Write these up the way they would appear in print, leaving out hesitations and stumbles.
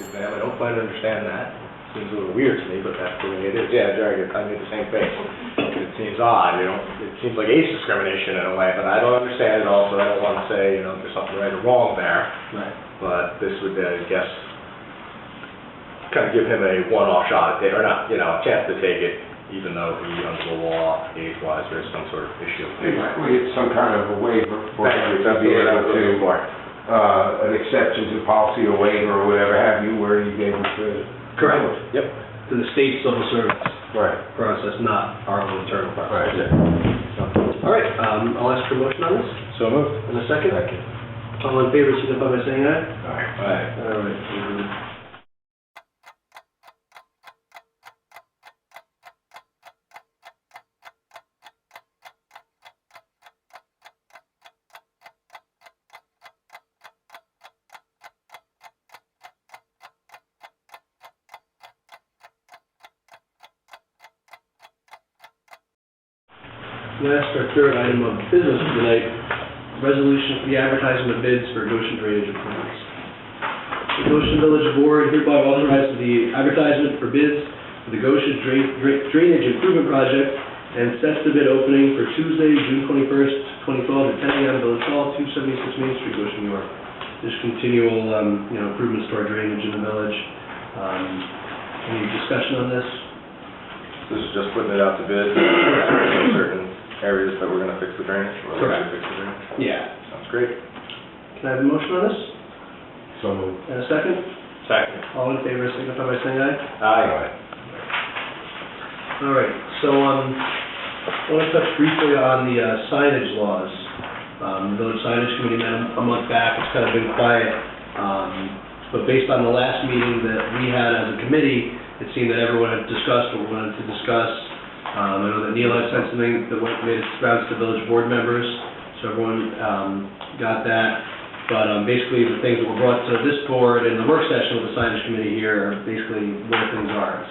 exam. I don't quite understand that. Seems a little weird to me, but that's the way it is. Yeah, Jerry, I made the same face. It seems odd, it seems like age discrimination in a way, but I don't understand it also. I don't want to say, there's something right or wrong there. Right. But this would, I guess, kind of give him a one-off shot at it, or not, a chance to take it, even though he, under the law, age-wise, there's some sort of issue. Basically, it's some kind of a waiver for him to be able to, an exception to policy or waiver or whatever have you, where he's able to. Correct. Yep. To the state civil service Right. process, not our own internal process. Right. All right, I'll ask for a motion on this. So moved. In a second? Second. All in favor, signify by saying aye. Aye. All right. Last, our third item of business for tonight, resolution for the advertisement of bids for Goshen drainage improvements. The Goshen Village Board hereby authorizes the advertisement for bids for the Goshen Drainage Improvement Project and sets the bid opening for Tuesday, June 21st, 2012 at 10 a.m. Village Hall, 276 Main Street, Goshen, New York. There's continual, improvements to our drainage in the village. Any discussion on this? This is just putting it out to bid, certain areas that we're gonna fix the drainage, or we're gonna fix the drainage. Yeah. Sounds great. Can I have a motion on this? So moved. And a second? Second. All in favor, signify by saying aye. Aye. All right, so, I want to touch briefly on the signage laws. The Village Signage Committee met a month back, it's kind of been quiet, but based on the last meeting that we had as a committee, it seemed that everyone had discussed what we wanted to discuss. I know that Neil had sent something that made its rounds to village board members, so everyone got that. But basically, the things that were brought to this board in the work session with the signage committee here are basically where things are.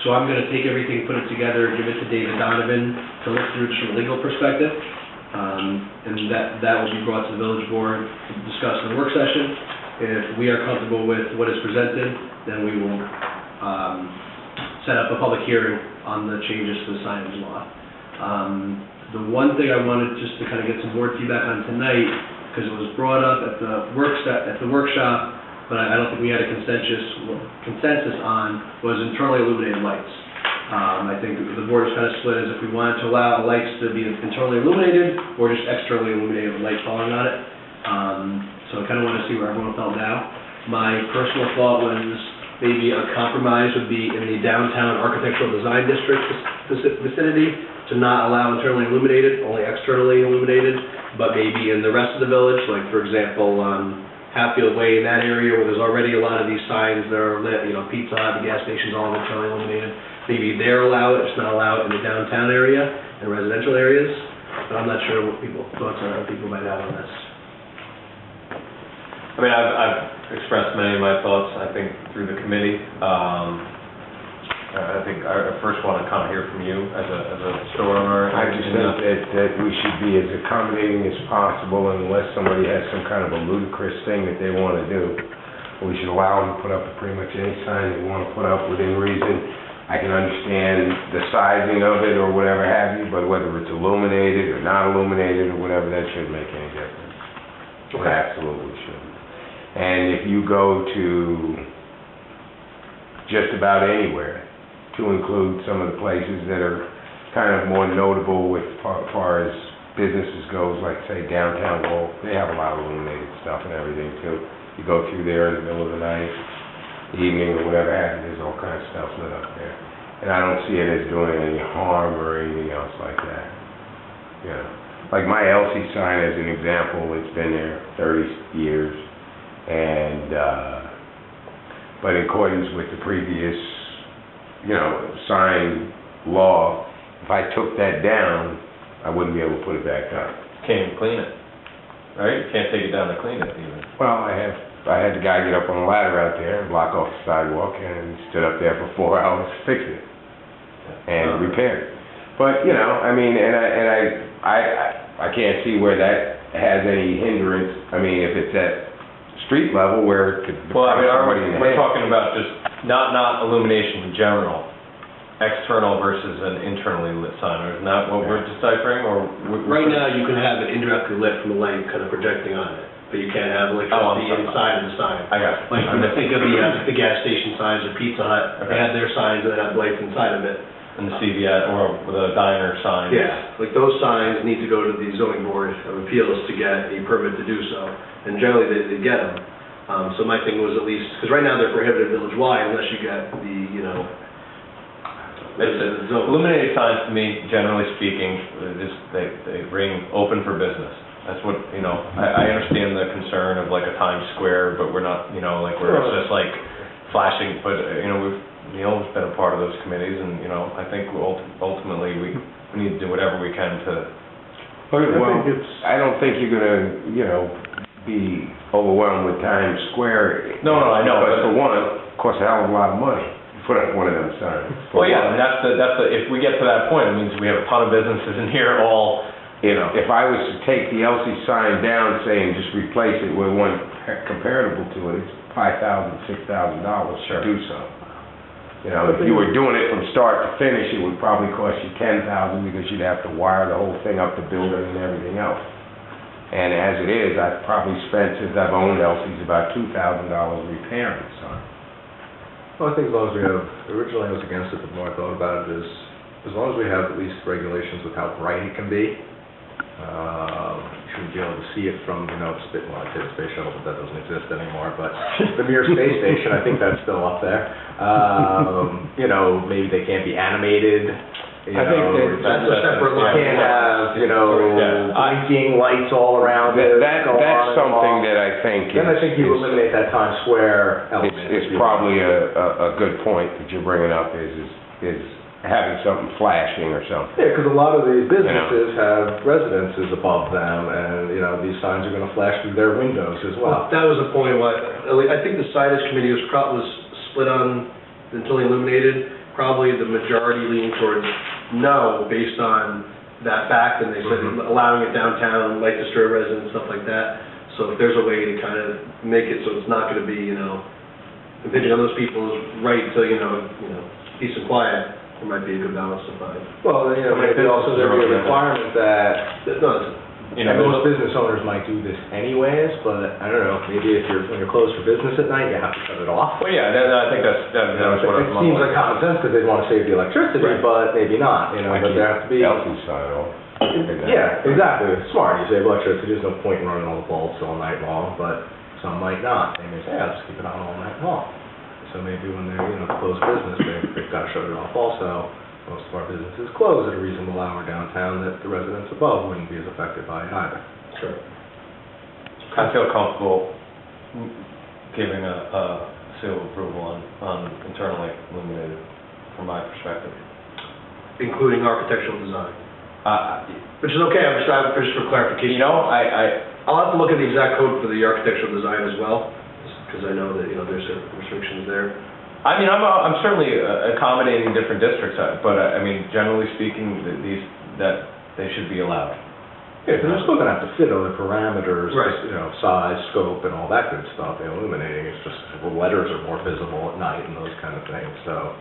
So I'm going to take everything, put it together, give it to David Donovan to look through just from a legal perspective, and that will be brought to the village board to discuss in the work session. If we are comfortable with what is presented, then we will set up a public hearing on the changes to the signage law. The one thing I wanted just to kind of get some board feedback on tonight, because it was brought up at the workshop, but I don't think we had a consensus on, was internally illuminated lights. I think the board was kind of split as if we wanted to allow lights to be internally illuminated or just externally illuminated with light falling on it. So I kind of want to see where everyone felt now. My personal thought was maybe a compromise would be in the downtown architectural design district vicinity to not allow internally illuminated, only externally illuminated, but maybe in the rest of the village, like for example, Hatfield Way in that area where there's already a lot of these signs that are lit, Pizza Hut, the gas station's all internally illuminated. Maybe they're allowed, just not allowed in the downtown area and residential areas, but I'm not sure what people's thoughts are, what people might have on this. I mean, I've expressed many of my thoughts, I think, through the committee. I think I first want to kind of hear from you as a store owner. I just think that we should be as accommodating as possible unless somebody has some kind of a ludicrous thing that they want to do. We should allow them to put up pretty much any sign they want to put up within reason. I can understand the sizing of it or whatever have you, but whether it's illuminated or not illuminated or whatever, that shouldn't make any difference. It absolutely shouldn't. And if you go to just about anywhere, to include some of the places that are kind of more notable with far as businesses goes, like say downtown Wall, they have a lot of illuminated stuff and everything too. You go through there in the middle of the night, evening or whatever have you, there's all kinds of stuff lit up there. And I don't see it as doing any harm or anything else like that. Like my Elsie sign as an example, it's been there 30 years. And, but in accordance with the previous, sign law, if I took that down, I wouldn't be able to put it back up. Can't even clean it, right? You can't take it down to clean it even. Well, I had the guy get up on a ladder out there and block off the sidewalk and stood up there for 4 hours fixing it and repaired it. But, I mean, I can't see where that has any hindrance. I mean, if it's at street level where it could Well, I mean, depress somebody in the we're head. talking about just not illumination in general, external versus an internally lit sign, or isn't that what we're deciphering, or? Right now, you can have it indirectly lit from the light kind of projecting on it, but you can't have electricity sorry. inside of the sign. I got it. Like, think of the gas station signs or Pizza Hut, they Okay. have their signs that have lights inside of it. And the CVS, or the diner sign. Yeah, like those signs need to go to the zoning board of appeals to get a permit to do so, and generally they get them. So my thing was at least, because right now they're prohibited village-wide unless you get the, you know, It's illuminated signs, to me, generally speaking, they ring open for business. That's what, you know, I understand the concern of like a Times Square, but we're not, you know, like where it's just like flashing, but, you know, Neil's been a part of those committees, and, you know, I think ultimately we need to do whatever we can to. Well, I don't think you're gonna, you know, be overwhelmed with Times Square. No, I know, But but- for one, it costs a hell of a lot of money to put up one of them signs. Well, yeah, and that's the, if we get to that point, it means we have a ton of businesses in here all, you know. If I was to take the LC sign down, saying just replace it with one comparable to it, it's $5,000, $6,000 Sure. to do so. You know, if you were doing it from start to finish, it would probably cost you $10,000 because you'd have to wire the whole thing up, the building and everything else. And as it is, I've probably spent, since I've owned LCs, about $2,000 repairing the sign. Well, I think as long as we have, originally I was against it, but the more I thought about it is, as long as we have at least regulations with how bright it can be, you shouldn't be able to see it from, you know, well, I say the space shuttle, but that doesn't exist anymore, but the Mir space station, I think that's still up there. You know, maybe they can't be animated, you I think know. that's a separate line. You can't have, you know, Yeah. blinking lights all around it. That's something that I think is... Then I think you eliminate that Times Square element. It's probably a good point that you're bringing up, is having something flashing or something. Yeah, because a lot of these businesses have residences above them, and, you know, these signs are gonna flash through their windows as well. That was the point why, I think the signage committee was split on until illuminated, probably the majority leaning towards no, based on that fact, and they said allowing it downtown, light disturb residents, stuff like that. So if there's a way to kind of make it so it's not gonna be, you know, impinging on those people's right to, you know, peace and quiet, there might be a good balance to find. Well, you know, maybe also there'd be a requirement that, You know, most business owners might do this anyways, but I don't know, maybe if when you're closed for business at night, you have to shut it off. Well, yeah, I think that was what It seems like common sense, because they'd want to save the electricity, Right. but maybe not, you know, but there have to be. LC sign off. Yeah, exactly, it's smart, you save electricity, there's no point in running all the bulbs all night long, but some might not, they may say, I'll just keep it on all night long. So maybe when they're, you know, closed business, they've got to shut it off also. Most of our businesses close at a reasonable hour downtown, that the residents above wouldn't be as affected by it either. Sure. I feel comfortable giving a seal of approval on internally illuminated, from my perspective. Including architectural design. Which is okay, I'm just for clarification. You know, I'll have to look at the exact code for the architectural design as well, because I know that, you know, there's certain restrictions there. I mean, I'm certainly accommodating different districts, but I mean, generally speaking, they should be allowed. Yeah, because they're still gonna have to fit other parameters, Right. you know, size, scope, and all that good stuff. The illuminating is just, the letters are more visible at night and those kind of things, so.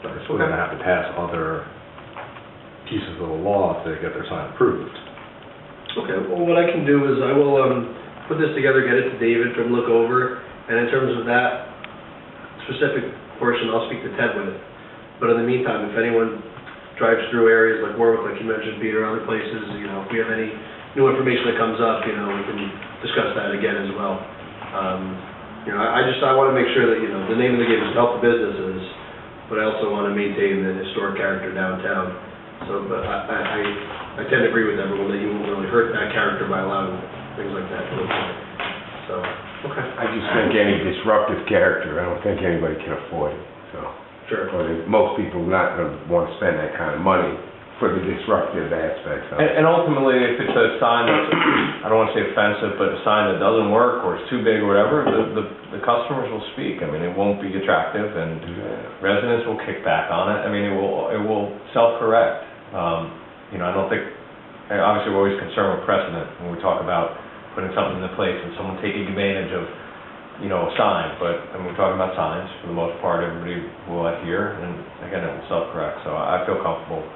They're still gonna have to pass other pieces of the law to get their sign approved. Okay, well, what I can do is I will put this together, get it to David for him to look over, and in terms of that specific portion, I'll speak to Ted with it. But in the meantime, if anyone drives through areas like Warwick, like you mentioned, Peter, other places, you know, if we have any new information that comes up, you know, we can discuss that again as well. You know, I want to make sure that, you know, the name of the game is to help the businesses, but I also want to maintain the historic character downtown. So, but I tend to agree with everyone that you won't really hurt that character by allowing things like that to go forward. So, okay. I just think any disruptive character, I don't think anybody can afford it, so. Sure. Or most people are not gonna want to spend that kind of money for the disruptive aspects of it. And ultimately, if it's a sign that's, I don't want to say offensive, but a sign that doesn't work or it's too big or whatever, the customers will speak. I mean, it won't be attractive, and residents will kick back on it. I mean, it will self-correct. You know, I don't think, obviously, we're always concerned with precedent when we talk about putting something into place and someone taking advantage of, you know, a sign, but, I mean, we're talking about signs, for the most part, everybody will adhere, and again, it will self-correct, so I feel comfortable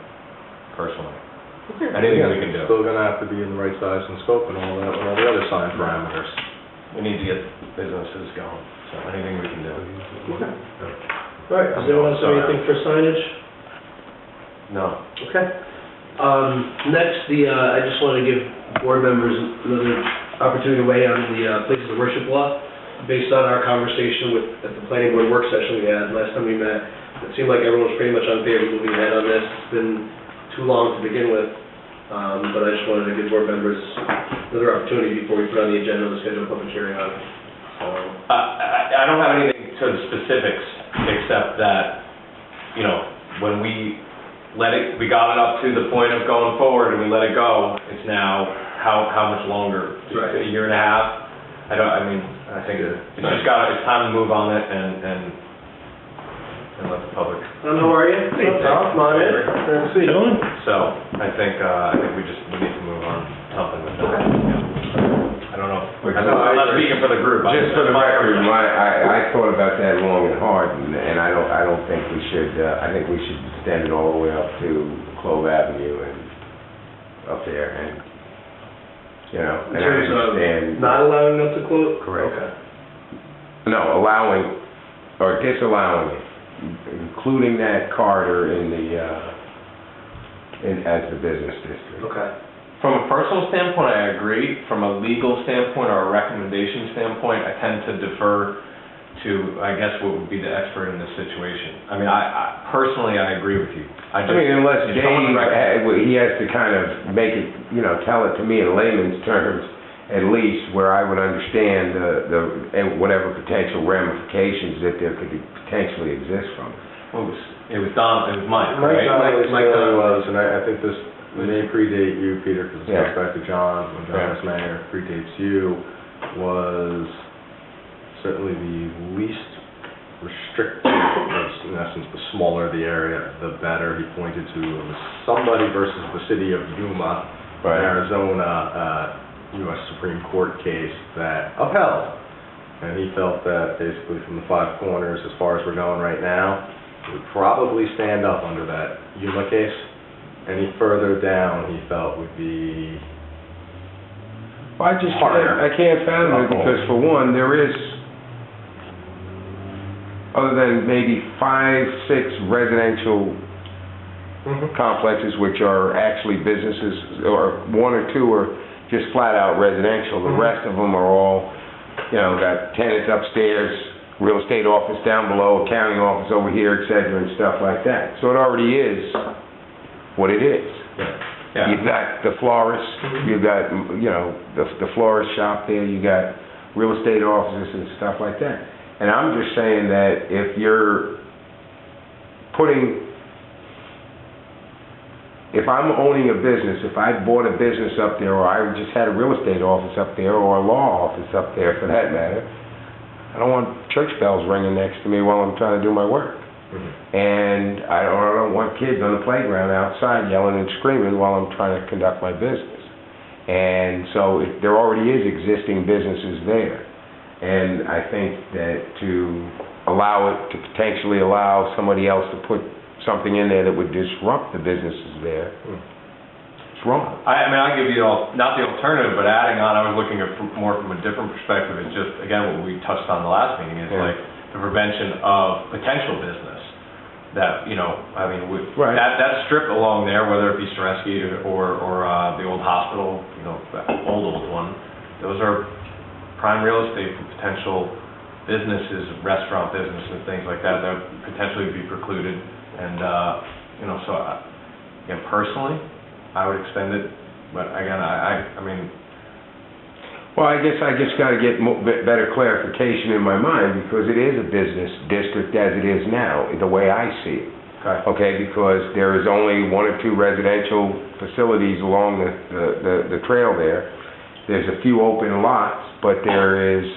personally. Anything we can do. Still gonna have to be in the right size and scope and all that, with all the other sign parameters. We need to get businesses going, so anything we can do. All right, does anyone else have anything for signage? No. Okay. Next, I just want to give board members another opportunity to weigh on the places of worship law. Based on our conversation at the planning board work session we had last time we met, it seemed like everyone was pretty much on favor moving ahead on this. It's been too long to begin with, but I just wanted to give board members another opportunity before we put on the agenda to schedule a public hearing on it. So, I don't have anything to the specifics, except that, you know, when we we got it up to the point of going forward and we let it go, it's now, how much longer? Right. A year and a half? I think it's time to move on it and let the public. how are you? Hey, Tom, come on in. Good to see you. So, I think we need to move on something with that. Yeah. I don't know. I'm not speaking for the group. Just for the record, I thought about that long and hard, and I don't think we should, I think we should extend it all the way up to Clove Avenue and up there, and, you know, and I understand. Not allowing them to close? Correct. Okay. No, allowing, or disallowing it, including that corridor in the, as the business district. Okay. From a personal standpoint, I agree. From a legal standpoint or a recommendation standpoint, I tend to defer to, I guess, what would be the expert in this situation. I mean, I personally, I agree with you. Unless Dave, he has to kind of make it, you know, tell it to me in layman's terms, at least, where I would understand the whatever potential ramifications that there could potentially exist from it. Well, it was Mike, Mike right? Donald was, and I think this may predate you, Peter, because it goes back to John, when John was mayor, predates you, was certainly the least restrictive, in essence, the smaller the area, the better. He pointed to somebody versus the city of Yuma, Arizona, U.S. Supreme Court case that upheld. And he felt that basically from the five corners, as far as we're going right now, it would probably stand up under that Yuma case. Any further down, he felt would be Well, I can't fathom it, because for one, there is, other than maybe 5, 6 residential complexes which are actually businesses, or 1 or 2 are just flat out residential. The rest of them are all, you know, got tenants upstairs, real estate office down below, accounting office over here, et cetera, and stuff like that. So it already is what it is. Yeah. You've got the florist, you've got, you know, the florist shop there, you got real estate offices and stuff like that. And I'm just saying that if you're if I'm owning a business, if I bought a business up there, or I just had a real estate office up there, or a law office up there for that matter, I don't want church bells ringing next to me while I'm trying to do my work. And I don't want kids on the playground outside yelling and screaming while I'm trying to conduct my business. And so there already is existing businesses there. And I think that to potentially allow somebody else to put something in there that would disrupt the businesses there, it's wrong. I'll give you not the alternative, but adding on, I was looking at more from a different perspective. It's just, again, what we touched on the last meeting is like the prevention of potential business. That, you know, that strip along there, whether it be Soreski or the old hospital, you know, the old one, those are prime real estate for potential businesses, restaurant business and things like that would potentially be precluded. And, you know, so, again, personally, I would extend it, but again, I mean... Well, I guess I just got to get better clarification in my mind, because it is a business district as it is now, the way I see it. Okay, because there is only 1 or 2 residential facilities along the trail there. There's a few open lots, but there is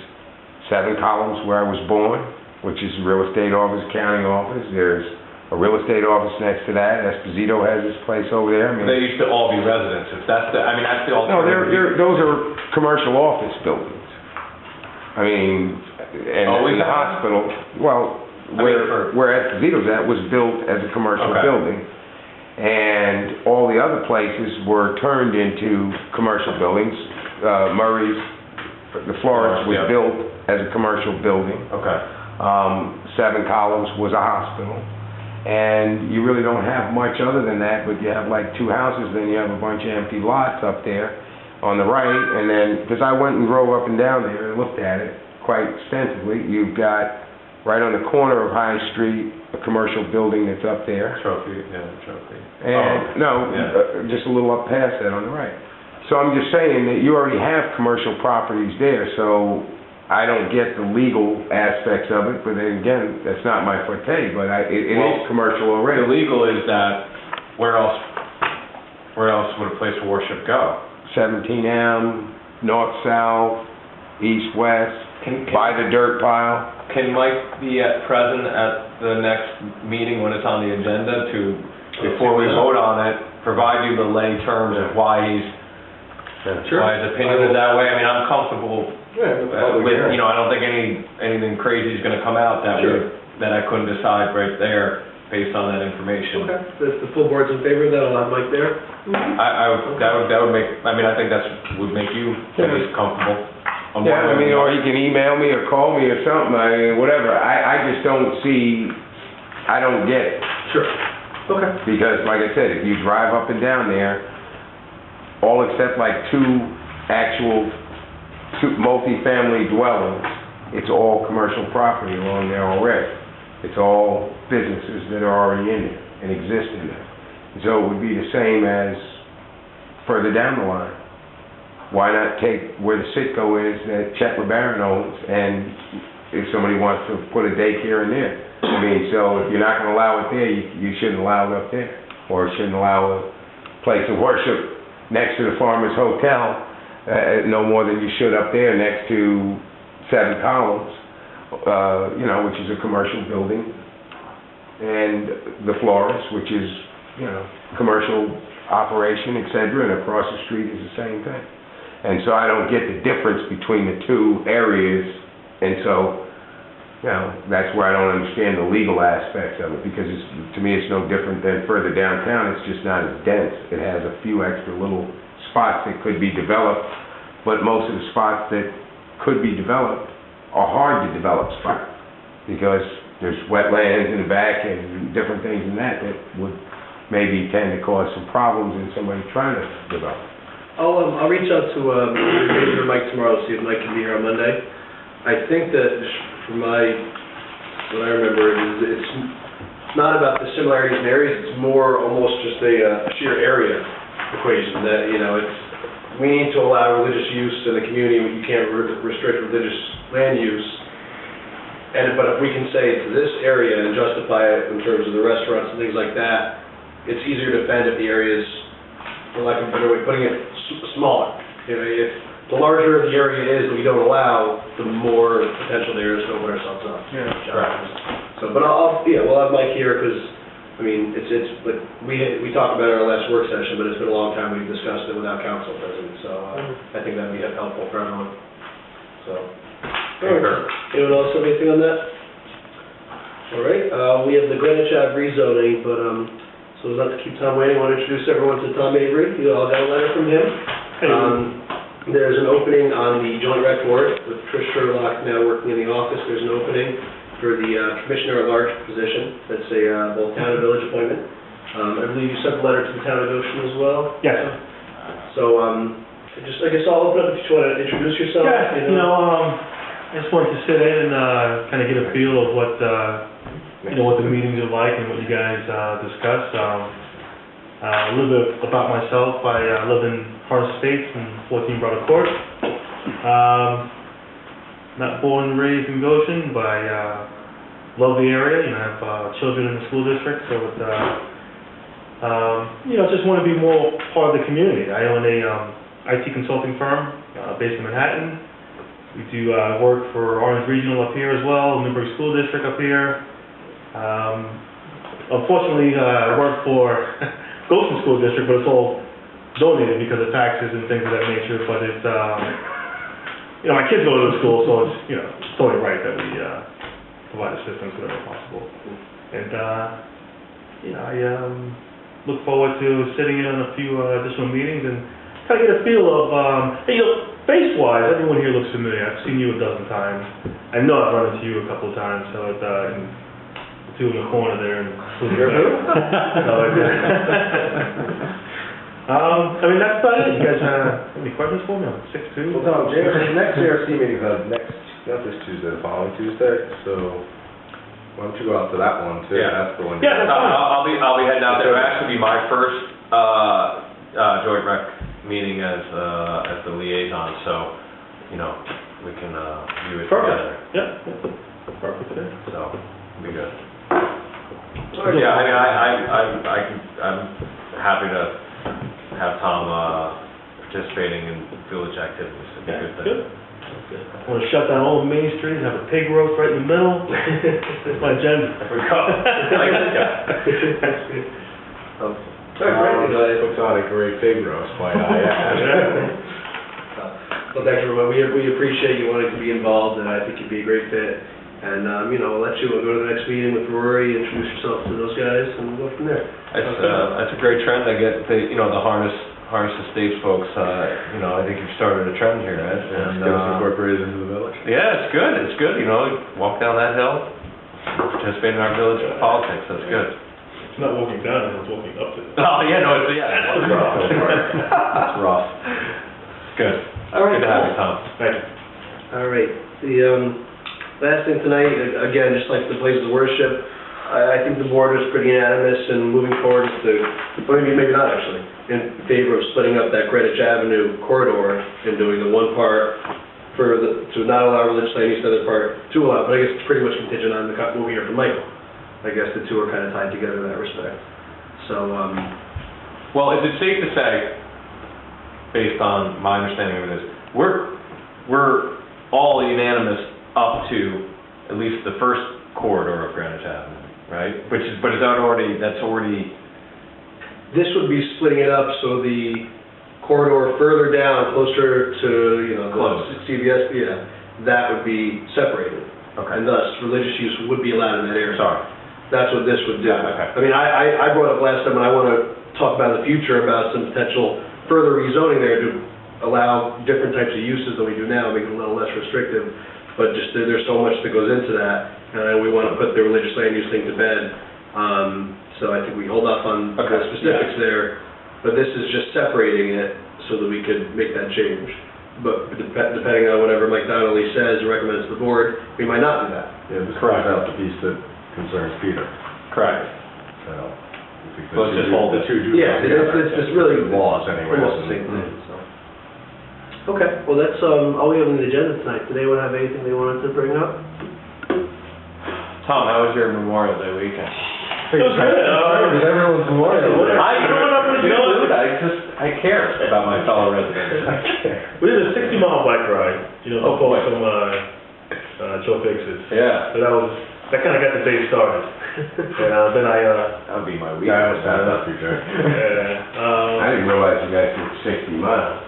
7 columns where I was born, which is real estate office, accounting office. There's a real estate office next to that, Esposito has his place over there, I mean. They used to all be residences, that's the No, those are commercial office buildings. I mean, and Always the have? hospital, well, where Esposito's at was built as a commercial Okay. building. And all the other places were turned into commercial buildings. Murray's, the Florence was Yeah. built as a commercial building. Okay. Seven Columns was a hospital. And you really don't have much other than that, but you have like two houses, then you have a bunch of empty lots up there on the right, and then, because I went and drove up and down there and looked at it quite extensively, you've got, right on the corner of High Street, a commercial building that's up there. Trophy. And, just a little up past that on the right. So I'm just saying that you already have commercial properties there, so I don't get the legal aspects of it, but then again, that's not my forte, but it is commercial already. The legal is that, where else would a place of worship go? 17M, north-south, east-west, by the dirt pile. Can Mike be present at the next meeting when it's on the agenda before we vote on it, provide you the lay terms of why his opinion is that way? I mean, I'm comfortable with, I don't think anything crazy is gonna come out that I couldn't decide right there based on that information. Okay, if the full board's in favor of that, I'll have Mike there. That would make, I think would make you at least comfortable. Yeah, I mean, or he can email me or call me or something, I mean, whatever. I just don't get it. Sure. Okay. Because, like I said, if you drive up and down there, all except like two multi-family dwellings, it's all commercial property along there already. It's all businesses that are already in there and exist in there. So it would be the same as further down the line. Why not take where the Sitco is that Chet LeBaron owns, and if somebody wants to put a daycare in there? I mean, so if you're not gonna allow it there, you shouldn't allow it up there. Or shouldn't allow a place of worship next to the Farmer's Hotel, no more than you should up there next to Seven Columns, which is a commercial building, and the Florence, which is, commercial operation, et cetera, and across the street is the same thing. And so I don't get the difference between the two areas, and so, that's where I don't understand the legal aspects of it, because to me it's no different than further downtown, it's just not as dense. It has a few extra little spots that could be developed, but most of the spots that could be developed are hard to develop spots, because there's wetlands in the back and different things in that would maybe tend to cause some problems in somebody trying to develop. I'll reach out to David or Mike tomorrow, see if Mike can be here on Monday. I think that from what I remember, it's not about the similarities in areas, it's more almost just a sheer area equation that, we need to allow religious use in the community, you can't restrict religious land use. But if we can say to this area and justify it in terms of the restaurants and things like that, it's easier to defend if the area's, for lack of a better way, putting it smaller. If the larger the area is that we don't allow, the more potential there is to open ourselves up. So, but we'll have Mike here, because, but we talked about it in our last work session, but it's been a long time we've discussed it without council present, so I think that'd be helpful for everyone. So, anyone else have anything on that? All right, we have the Greenwich Ave rezoning, but, so not to keep Tom waiting, I want to introduce everyone to Tom Avery. You all got a letter from him. There's an opening on the Joint Rec Board with Trish Sherlock now working in the office. There's an opening for the Commissioner at Large position. That's a both town and village appointment. I believe you sent a letter to the town of Goshen as well? Yes. So, I guess I'll open up if you want to introduce yourself. Yeah, I just wanted to sit in and kind of get a feel of what the meetings are like and what you guys discuss. A little bit about myself. I live in Harris Estates in 14 Brother Court. Not born and raised in Goshen, but I love the area. I have children in the school district, so it, just want to be more part of the community. I own a IT consulting firm based in Manhattan. We do work for Orange Regional up here as well, Newburgh School District up here. unfortunately, I work for Goshen School District, but it's all donated because of taxes and things of that nature, but it's, my kids go to the school, so it's, it's only right that we, provide assistance whenever possible. And, I, look forward to sitting in on a few, additional meetings and kind of get a feel of, face-wise, everyone here looks familiar. I've seen you a dozen times. I know I've run into you a couple of times, so it's, the two in the corner there. And that's about it. You guys have any questions for me? I'm 6'2". Well, Tom, next CRC meeting is not this Tuesday, the following Tuesday, so why don't you go out to that one too? Yeah. That's the one. Yeah, that's fine. I'll be heading out there. It'll actually be my first, joint rec meeting as the liaison, so, we can, view it together. Yeah, perfect. So, it'll be good. Yeah, I'm happy to have Tom, participating in village activities. It'd be a good thing. Good. I want to shut down all of Main Street, have a pig roast right in the middle. That's my agenda. There we go. I like this guy. Looks like a great pig roast, quite Well, thanks everyone. We appreciate you wanting to be involved, and I think you'd be a great fit. And, we'll let you go to the next meeting with Rory, introduce yourself to those guys, and we'll go from there. That's a great trend. I get the Harness Estates folks, I think you've started a trend here, Ed. And, incorporated into the village. Yeah, it's good. It's good, walk down that hill, participate in our village politics. That's good. It's not walking down, it's walking up to it. Oh, yeah, no, it's rough. It's rough. Good. All right, Good to have you, Tom. Thank you. All right. The last thing tonight, again, just like the places of worship, I think the board is pretty unanimous in moving forward maybe not actually, in favor of splitting up that Greenwich Avenue corridor and doing the one part to not allow religious land use, the other part to allow, but I guess it's pretty much contingent on what we hear from Michael. I guess the two are kind of tied together in that respect. So, Well, is it safe to say, based on my understanding of it is, we're all unanimous up to at least the first corridor of Greenwich Avenue, right? But that's already... This would be splitting it up so the corridor further down, closer to, Close. the CVS, that would be separated. Okay. And thus, religious use would be allowed in that area. Sorry. That's what this would do. Okay. I mean, I brought up last time, and I want to talk about in the future about some potential further rezoning there to allow different types of uses than we do now, make it a little less restrictive. But just there's so much that goes into that, and we want to put the religious land use thing to bed. So I think we hold off on the specifics there, but this is just separating it so that we could make that change. But depending on whatever MacDonald says or recommends to the board, we might not do that. Yeah, this cries out the piece that concerns Peter. Correct. So, Let's just hold it. It's just really laws anyway. almost the same thing, so. Okay, well, that's all we have on the agenda tonight. Did anyone have anything they wanted to bring up? Tom, how was your Memorial Day weekend? It was good. Everyone's Memorial Day. I care about my fellow residents. We did a 60-mile bike ride, Oh, boy. from Joe Fix's. Yeah. So that kind of got the day started. And then That would be my weekend. That was up your turn. I didn't realize you guys did 60 miles.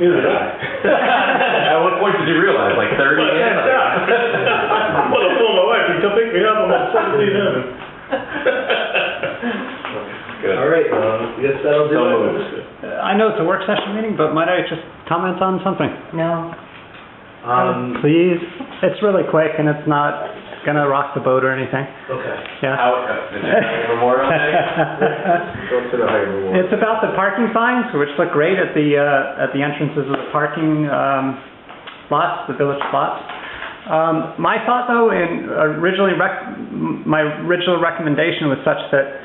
Neither did I. At what point did you realize? Like 30 in? I'm gonna phone my wife, come pick me up, I'm at 17. Good. All right, yes, that'll do it. I know it's a work session meeting, but might I just comment on something? No. Please, it's really quick and it's not gonna rock the boat or anything. Okay. Yeah. Did you have Memorial Day? Go to the higher reward. It's about the parking signs, which look great at the entrances of the parking lots, the village lots. My thought though, my original recommendation was such that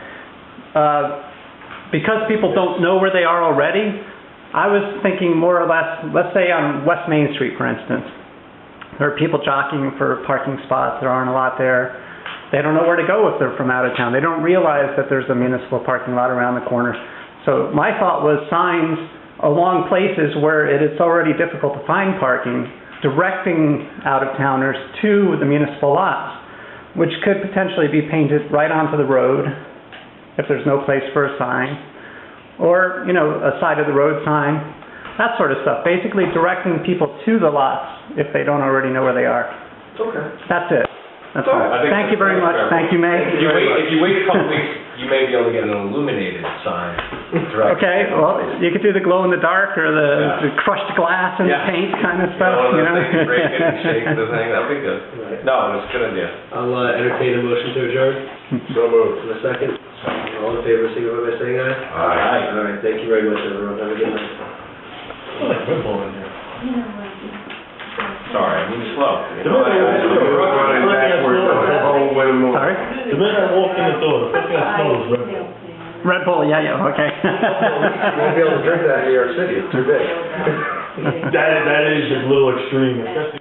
because people don't know where they are already, I was thinking more or less, let's say on West Main Street, for instance. There are people jockeying for parking spots. There aren't a lot there. They don't know where to go if they're from out of town. They don't realize that there's a municipal parking lot around the corner. So my thought was signs along places where it's already difficult to find parking, directing out-of-towners to the municipal lots. which could potentially be painted right onto the road if there's no place for a sign, or, you know, a side of the road sign, that sort of stuff. Basically directing people to the lots if they don't already know where they are. Okay. That's it. That's all. I think Thank you very that's much. fair. Thank you, May. If you wait a couple weeks, you may be able to get an illuminated sign. direct. Okay, well, you could do the glow in the dark or Yeah. the crushed glass and Yeah. paint kind of You stuff, know, you one know? of those things, break it and shake the thing, that'd be good. Right. No, it's a good idea. I'll entertain a motion to adjourn. So moved. In a second. All in favor, signify by saying aye. Aye. All right, thank you very much, everyone. Have a good night. Oh, like Red Bull in here. Sorry, I moved slow. You The know, minute I walked in the whole way more. Sorry? the minute I walked in the door, the first thing I smelled was Red Bull. Red Bull, yeah, okay. You won't be able to drink that in New York City, it's too big. That is a little extreme, especially